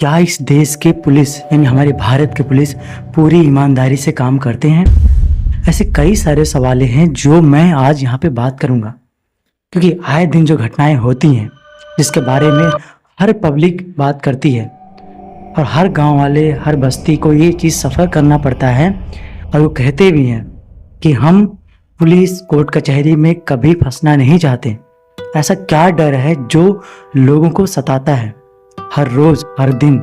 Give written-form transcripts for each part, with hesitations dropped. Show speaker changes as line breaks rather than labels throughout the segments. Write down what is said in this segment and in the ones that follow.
क्या इस देश के पुलिस यानी हमारे भारत के पुलिस पूरी ईमानदारी से काम करते हैं? ऐसे कई सारे सवाल हैं जो मैं आज यहाँ पे बात करूँगा, क्योंकि आए दिन जो घटनाएं होती हैं जिसके बारे में हर पब्लिक बात करती है और हर गांव वाले, हर बस्ती को ये चीज़ सफ़र करना पड़ता है और वो कहते भी हैं कि हम पुलिस कोर्ट कचहरी में कभी फंसना नहीं चाहते। ऐसा क्या डर है जो लोगों को सताता है हर रोज हर दिन?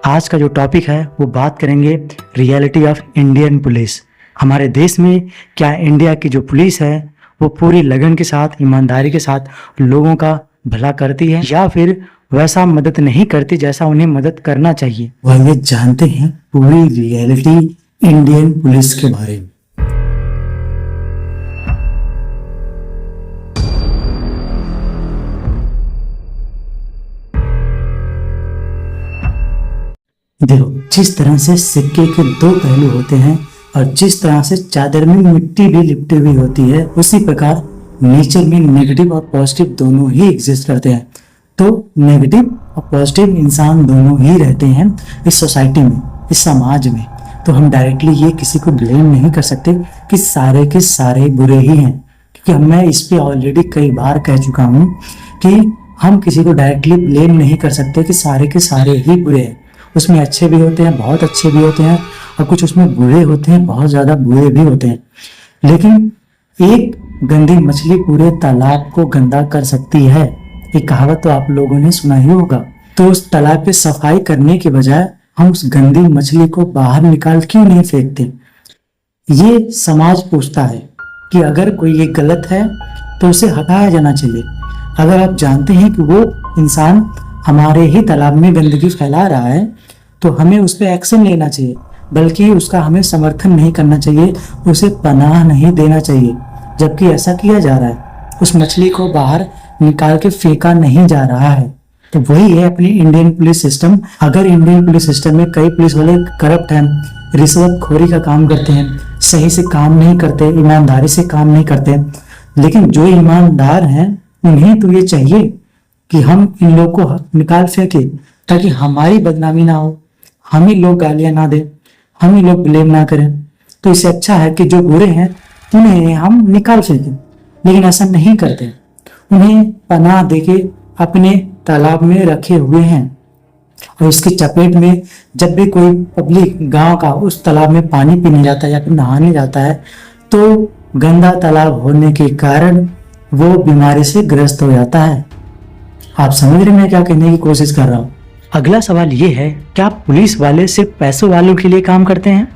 आज का जो टॉपिक है वो बात करेंगे रियलिटी ऑफ इंडियन पुलिस। हमारे देश में क्या इंडिया की जो पुलिस है वो पूरी लगन के साथ, ईमानदारी के साथ लोगों का भला करती है या फिर वैसा मदद नहीं करती जैसा उन्हें मदद करना चाहिए? वह ये जानते हैं पूरी रियलिटी इंडियन पुलिस के बारे में। देखो, जिस तरह से सिक्के के दो पहलू होते हैं और जिस तरह से चादर में मिट्टी भी लिपटी हुई होती है, उसी प्रकार नेचर में नेगेटिव और पॉजिटिव दोनों ही एग्जिस्ट करते हैं। तो नेगेटिव और पॉजिटिव इंसान दोनों ही रहते हैं इस सोसाइटी में, इस समाज में। तो हम डायरेक्टली ये किसी को ब्लेम नहीं कर सकते कि सारे के सारे बुरे ही हैं, क्योंकि मैं इस पे ऑलरेडी कई बार कह चुका हूँ कि हम किसी को डायरेक्टली ब्लेम नहीं कर सकते कि सारे के सारे ही बुरे हैं। उसमें अच्छे भी होते हैं, बहुत अच्छे भी होते हैं, और कुछ उसमें बुरे होते हैं, बहुत ज्यादा बुरे भी होते हैं। लेकिन एक गंदी मछली पूरे तालाब को गंदा कर सकती है, ये कहावत तो आप लोगों ने सुना ही होगा। तो उस तालाब पे सफाई करने के बजाय हम उस गंदी मछली को बाहर निकाल क्यों नहीं फेंकते? ये समाज पूछता है कि अगर कोई ये गलत है तो उसे हटाया जाना चाहिए। अगर आप जानते हैं कि वो इंसान हमारे ही तालाब में गंदगी फैला रहा है तो हमें उस पर एक्शन लेना चाहिए, बल्कि उसका हमें समर्थन नहीं करना चाहिए, उसे पनाह नहीं देना चाहिए। जबकि ऐसा किया जा रहा है, उस मछली को बाहर निकाल के फेंका नहीं जा रहा है। तो वही है अपनी इंडियन पुलिस सिस्टम। अगर इंडियन पुलिस सिस्टम में कई पुलिस वाले करप्ट हैं, रिश्वतखोरी का काम करते हैं, सही से काम नहीं करते, ईमानदारी से काम नहीं करते, लेकिन जो ईमानदार हैं उन्हें तो ये चाहिए कि हम इन लोगों को निकाल फेंके ताकि हमारी बदनामी ना हो, हम ही लोग गालियां ना दें, हम ही लोग ब्लेम ना करें। तो इससे अच्छा है कि जो बुरे हैं उन्हें हम निकाल फेंकें, लेकिन ऐसा नहीं करते। उन्हें पनाह देके अपने तालाब में रखे हुए हैं और इसकी चपेट में जब भी कोई पब्लिक गांव का उस तालाब में पानी पीने जाता है या फिर नहाने जाता है तो गंदा तालाब होने के कारण वो बीमारी से ग्रस्त हो जाता है। आप समझ रहे मैं क्या कहने की कोशिश कर रहा हूँ? अगला सवाल ये है, क्या पुलिस वाले सिर्फ पैसों वालों के लिए काम करते हैं?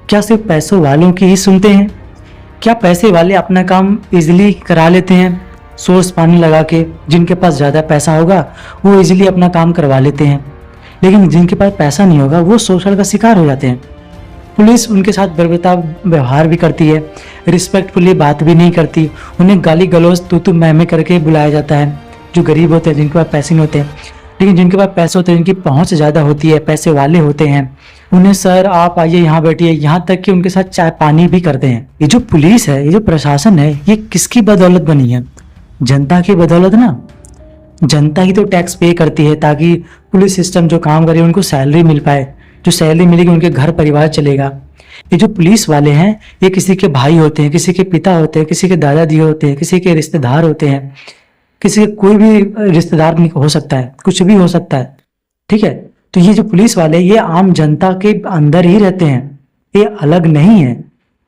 क्या सिर्फ पैसों वालों की ही सुनते हैं? क्या पैसे वाले अपना काम इजीली करा लेते हैं, सोर्स पानी लगा के? जिनके पास ज़्यादा पैसा होगा वो इजीली अपना काम करवा लेते हैं, लेकिन जिनके पास पैसा नहीं होगा वो शोषण का शिकार हो जाते हैं। पुलिस उनके साथ बर्बरताव व्यवहार भी करती है, रिस्पेक्टफुली बात भी नहीं करती, उन्हें गाली गलौज तू मैं करके बुलाया जाता है। जो गरीब होते हैं, जिनके पास पैसे नहीं होते हैं, लेकिन जिनके पास पैसे होते हैं, जिनकी पहुंच ज़्यादा होती है, पैसे वाले होते हैं, उन्हें सर आप आइए यहाँ बैठिए, यहाँ तक कि उनके साथ चाय पानी भी करते हैं। ये जो पुलिस है, ये जो प्रशासन है, ये किसकी बदौलत बनी है? जनता की बदौलत ना। जनता ही तो टैक्स पे करती है ताकि पुलिस सिस्टम जो काम करे उनको सैलरी मिल पाए, जो सैलरी मिलेगी उनके घर परिवार चलेगा। ये जो पुलिस वाले हैं ये किसी के भाई होते हैं, किसी के पिता होते हैं, किसी के दादाजी होते हैं, किसी के रिश्तेदार होते हैं, किसी के कोई भी रिश्तेदार हो सकता है, कुछ भी हो सकता है, ठीक है। तो ये जो पुलिस वाले ये आम जनता के अंदर ही रहते हैं, ये अलग नहीं है।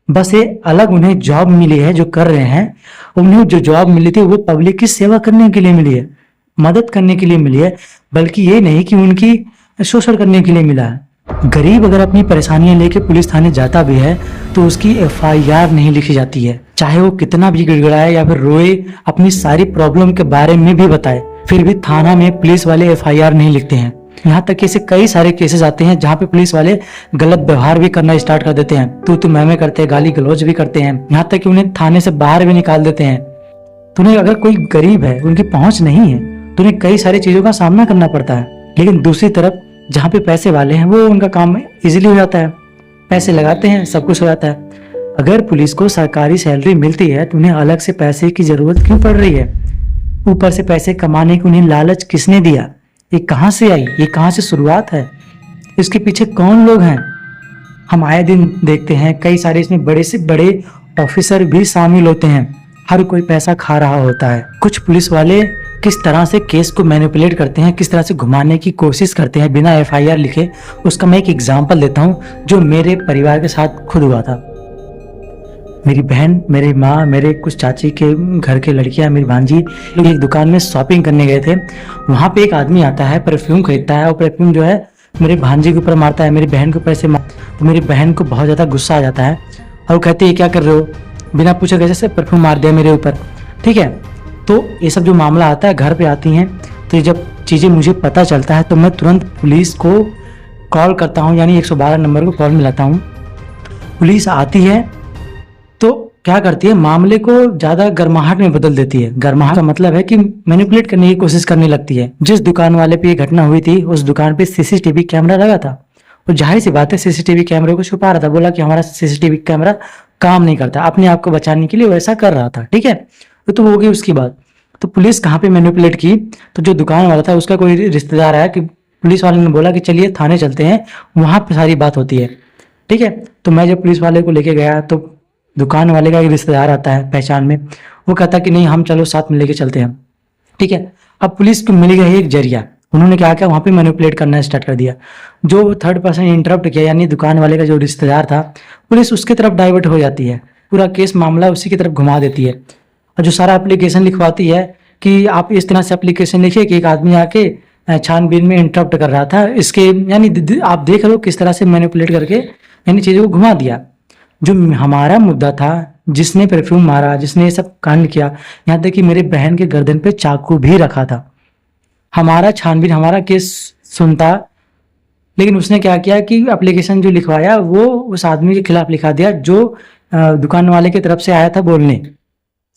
बस ये अलग उन्हें जॉब मिली है जो कर रहे हैं, उन्हें जो जॉब मिली थी वो पब्लिक की सेवा करने के लिए मिली है, मदद करने के लिए मिली है, बल्कि ये नहीं कि उनकी शोषण करने के लिए मिला है। गरीब अगर अपनी परेशानियां लेके पुलिस थाने जाता भी है तो उसकी एफआईआर नहीं लिखी जाती है, चाहे वो कितना भी गिड़गिड़ाए या फिर रोए, अपनी सारी प्रॉब्लम के बारे में भी बताए, फिर भी थाना में पुलिस वाले एफआईआर नहीं लिखते हैं। यहाँ तक कि ऐसे कई सारे केसेस आते हैं जहाँ पे पुलिस वाले गलत व्यवहार भी करना स्टार्ट कर देते हैं, तू मैं करते हैं, गाली गलौज भी करते हैं, यहाँ तक कि उन्हें थाने से बाहर भी निकाल देते हैं। तो उन्हें अगर कोई गरीब है, उनकी पहुंच नहीं है, तो उन्हें कई सारी चीजों का सामना करना पड़ता है। लेकिन दूसरी तरफ जहाँ पे पैसे वाले हैं वो उनका काम इजीली हो जाता है, पैसे लगाते हैं, सब कुछ हो जाता है। अगर पुलिस को सरकारी सैलरी मिलती है तो उन्हें अलग से पैसे की जरूरत क्यों पड़ रही है? ऊपर से पैसे कमाने की उन्हें लालच किसने दिया? ये कहाँ से आई, ये कहाँ से शुरुआत है, इसके पीछे कौन लोग हैं। हम आए दिन देखते हैं कई सारे इसमें बड़े से बड़े ऑफिसर भी शामिल होते हैं, हर कोई पैसा खा रहा होता है। कुछ पुलिस वाले किस तरह से केस को मैनिपुलेट करते हैं, किस तरह से घुमाने की कोशिश करते हैं बिना एफआईआर लिखे, उसका मैं एक एग्जांपल देता हूं जो मेरे परिवार के साथ खुद हुआ था। मेरी बहन, मेरी माँ, मेरे कुछ चाची के घर के लड़कियां, मेरी भांजी लोग एक दुकान में शॉपिंग करने गए थे। वहां पे एक आदमी आता है, परफ्यूम खरीदता है और परफ्यूम जो है मेरी भांजी के ऊपर मारता है, मेरी बहन के ऊपर ऐसे तो मेरी बहन को बहुत ज़्यादा गुस्सा आ जाता है और वो कहती है क्या कर रहे हो, बिना पूछे कैसे से परफ्यूम मार दिया मेरे ऊपर। ठीक है, तो ये सब जो मामला आता है घर पे आती हैं, तो ये जब चीज़ें मुझे पता चलता है तो मैं तुरंत पुलिस को कॉल करता हूँ, यानी 112 नंबर को कॉल मिलाता हूँ। पुलिस आती है तो क्या करती है, मामले को ज़्यादा गर्माहट में बदल देती है। गर्माहट का मतलब है कि मैनिपुलेट करने की कोशिश करने लगती है। जिस दुकान वाले पे ये घटना हुई थी उस दुकान पे सीसीटीवी कैमरा लगा था, और जाहिर सी बात है सीसीटीवी कैमरे को छुपा रहा था, बोला कि हमारा सीसीटीवी कैमरा काम नहीं करता, अपने आप को बचाने के लिए वैसा कर रहा था। ठीक है, तो हो गई उसकी बात। तो पुलिस कहाँ पे मैनिपुलेट की, तो जो दुकान वाला था उसका कोई रिश्तेदार आया कि पुलिस वाले ने बोला कि चलिए थाने चलते हैं, वहां पे सारी बात होती है। ठीक है, तो मैं जब पुलिस वाले को लेके गया तो दुकान वाले का एक रिश्तेदार आता है पहचान में, वो कहता कि नहीं हम चलो साथ में लेके चलते हैं। ठीक है, अब पुलिस को मिल गया एक जरिया, उन्होंने क्या किया वहां पे मैनिपुलेट करना स्टार्ट कर दिया। जो थर्ड पर्सन इंटरप्ट किया, यानी दुकान वाले का जो रिश्तेदार था, पुलिस उसकी तरफ डाइवर्ट हो जाती है, पूरा केस मामला उसी की तरफ घुमा देती है। और जो सारा एप्लीकेशन लिखवाती है कि आप इस तरह से एप्लीकेशन लिखिए कि एक आदमी आके छानबीन में इंटरप्ट कर रहा था इसके, यानी आप देख लो किस तरह से मैनिपुलेट करके यानी चीज़ों को घुमा दिया। जो हमारा मुद्दा था, जिसने परफ्यूम मारा, जिसने ये सब कांड किया, यहाँ तक कि मेरे बहन के गर्दन पे चाकू भी रखा था, हमारा छानबीन हमारा केस सुनता, लेकिन उसने क्या किया कि एप्लीकेशन जो लिखवाया वो उस आदमी के खिलाफ लिखा दिया जो दुकान वाले की तरफ से आया था बोलने।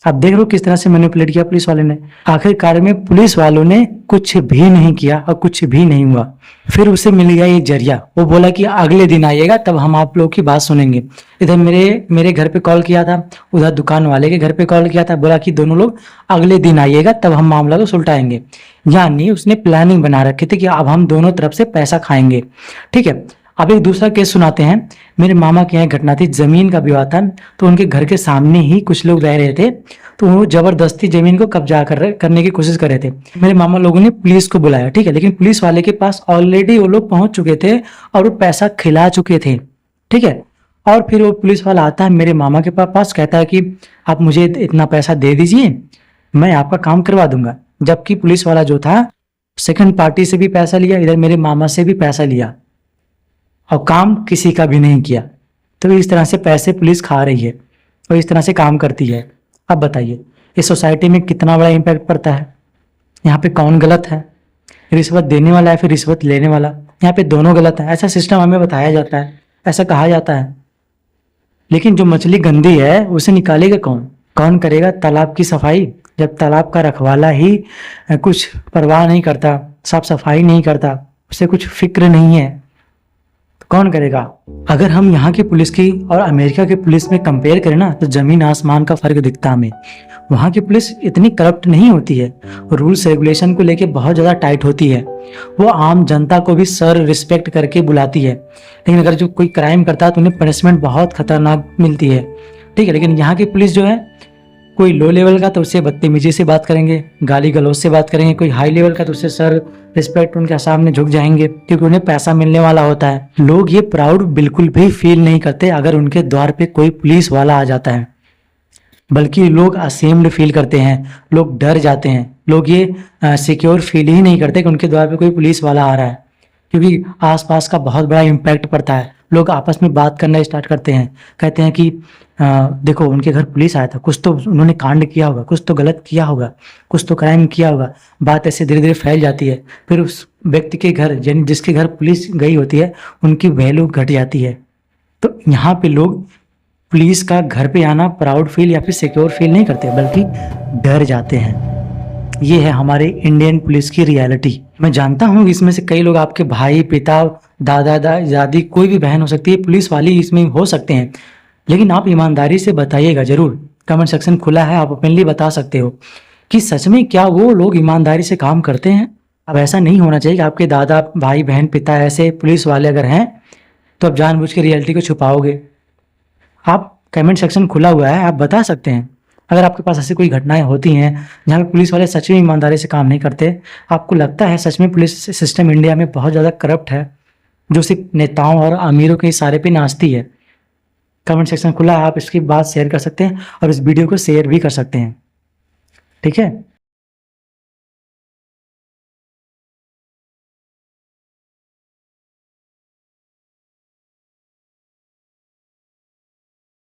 आप देख लो किस तरह से मैनिपुलेट किया पुलिस वाले ने। आखिरकार में पुलिस वालों ने कुछ भी नहीं किया और कुछ भी नहीं हुआ। फिर उसे मिल गया ये जरिया, वो बोला कि अगले दिन आइएगा तब हम आप लोग की बात सुनेंगे। इधर मेरे घर पे कॉल किया था, उधर दुकान वाले के घर पे कॉल किया था, बोला कि दोनों लोग अगले दिन आइएगा तब हम मामला को सुलटाएंगे। यानी उसने प्लानिंग बना रखी थी कि अब हम दोनों तरफ से पैसा खाएंगे। ठीक है, अब एक दूसरा केस सुनाते हैं। मेरे मामा के यहाँ घटना थी, जमीन का विवाद था। तो उनके घर के सामने ही कुछ लोग रह रहे थे, तो वो जबरदस्ती जमीन को कब्जा करने की कोशिश कर रहे थे। मेरे मामा लोगों ने पुलिस को बुलाया। ठीक है, लेकिन पुलिस वाले के पास ऑलरेडी वो लोग पहुंच चुके थे और वो पैसा खिला चुके थे। ठीक है, और फिर वो पुलिस वाला आता है मेरे मामा के पास, कहता है कि आप मुझे इतना पैसा दे दीजिए, मैं आपका काम करवा दूंगा। जबकि पुलिस वाला जो था सेकंड पार्टी से भी पैसा लिया, इधर मेरे मामा से भी पैसा लिया और काम किसी का भी नहीं किया। तो इस तरह से पैसे पुलिस खा रही है और इस तरह से काम करती है। अब बताइए इस सोसाइटी में कितना बड़ा इम्पैक्ट पड़ता है। यहाँ पे कौन गलत है, रिश्वत देने वाला है फिर रिश्वत लेने वाला? यहाँ पे दोनों गलत है, ऐसा सिस्टम हमें बताया जाता है, ऐसा कहा जाता है। लेकिन जो मछली गंदी है उसे निकालेगा कौन? कौन करेगा तालाब की सफाई? जब तालाब का रखवाला ही कुछ परवाह नहीं करता, साफ सफाई नहीं करता, उसे कुछ फिक्र नहीं है, तो कौन करेगा? अगर हम यहाँ की पुलिस की और अमेरिका की पुलिस में कंपेयर करें ना, तो जमीन आसमान का फर्क दिखता हमें। वहाँ की पुलिस इतनी करप्ट नहीं होती है, रूल्स रेगुलेशन को लेके बहुत ज़्यादा टाइट होती है, वो आम जनता को भी सर रिस्पेक्ट करके बुलाती है। लेकिन अगर जो कोई क्राइम करता है तो उन्हें पनिशमेंट बहुत खतरनाक मिलती है। ठीक है, लेकिन यहाँ की पुलिस जो है, कोई लो लेवल का तो उससे बदतमीजी से बात करेंगे, गाली गलौज से बात करेंगे, कोई हाई लेवल का तो उससे सर रिस्पेक्ट उनके सामने झुक जाएंगे, क्योंकि उन्हें पैसा मिलने वाला होता है। लोग ये प्राउड बिल्कुल भी फील नहीं करते अगर उनके द्वार पे कोई पुलिस वाला आ जाता है, बल्कि लोग असेम्ड फील करते हैं, लोग डर जाते हैं, लोग ये सिक्योर फील ही नहीं करते कि उनके द्वार पे कोई पुलिस वाला आ रहा है, क्योंकि आसपास का बहुत बड़ा इम्पैक्ट पड़ता है। लोग आपस में बात करना स्टार्ट करते हैं, कहते हैं कि देखो उनके घर पुलिस आया था, कुछ तो उन्होंने कांड किया होगा, कुछ तो गलत किया होगा, कुछ तो क्राइम किया होगा। बात ऐसे धीरे धीरे फैल जाती है, फिर उस व्यक्ति के घर, यानी जिसके घर पुलिस गई होती है, उनकी वैल्यू घट जाती है। तो यहाँ पे लोग पुलिस का घर पे आना प्राउड फील या फिर सिक्योर फील नहीं करते, बल्कि डर जाते हैं। ये है हमारे इंडियन पुलिस की रियलिटी। मैं जानता हूँ इसमें से कई लोग, आपके भाई, पिता, दादा, दादी, कोई भी बहन हो सकती है, पुलिस वाली इसमें हो सकते हैं, लेकिन आप ईमानदारी से बताइएगा जरूर। कमेंट सेक्शन खुला है, आप ओपनली बता सकते हो कि सच में क्या वो लोग ईमानदारी से काम करते हैं। अब ऐसा नहीं होना चाहिए कि आपके दादा, भाई, बहन, पिता ऐसे पुलिस वाले अगर हैं तो आप जानबूझ के रियलिटी को छुपाओगे। आप कमेंट सेक्शन खुला हुआ है, आप बता सकते हैं अगर आपके पास ऐसी कोई घटनाएं होती हैं जहाँ पे पुलिस वाले सच में ईमानदारी से काम नहीं करते, आपको लगता है सच में पुलिस सिस्टम इंडिया में बहुत ज़्यादा करप्ट है, जो सिर्फ नेताओं और अमीरों के इशारे पे नाचती है। कमेंट सेक्शन खुला है, आप इसकी बात शेयर कर सकते हैं और इस वीडियो को शेयर भी कर सकते हैं। ठीक है।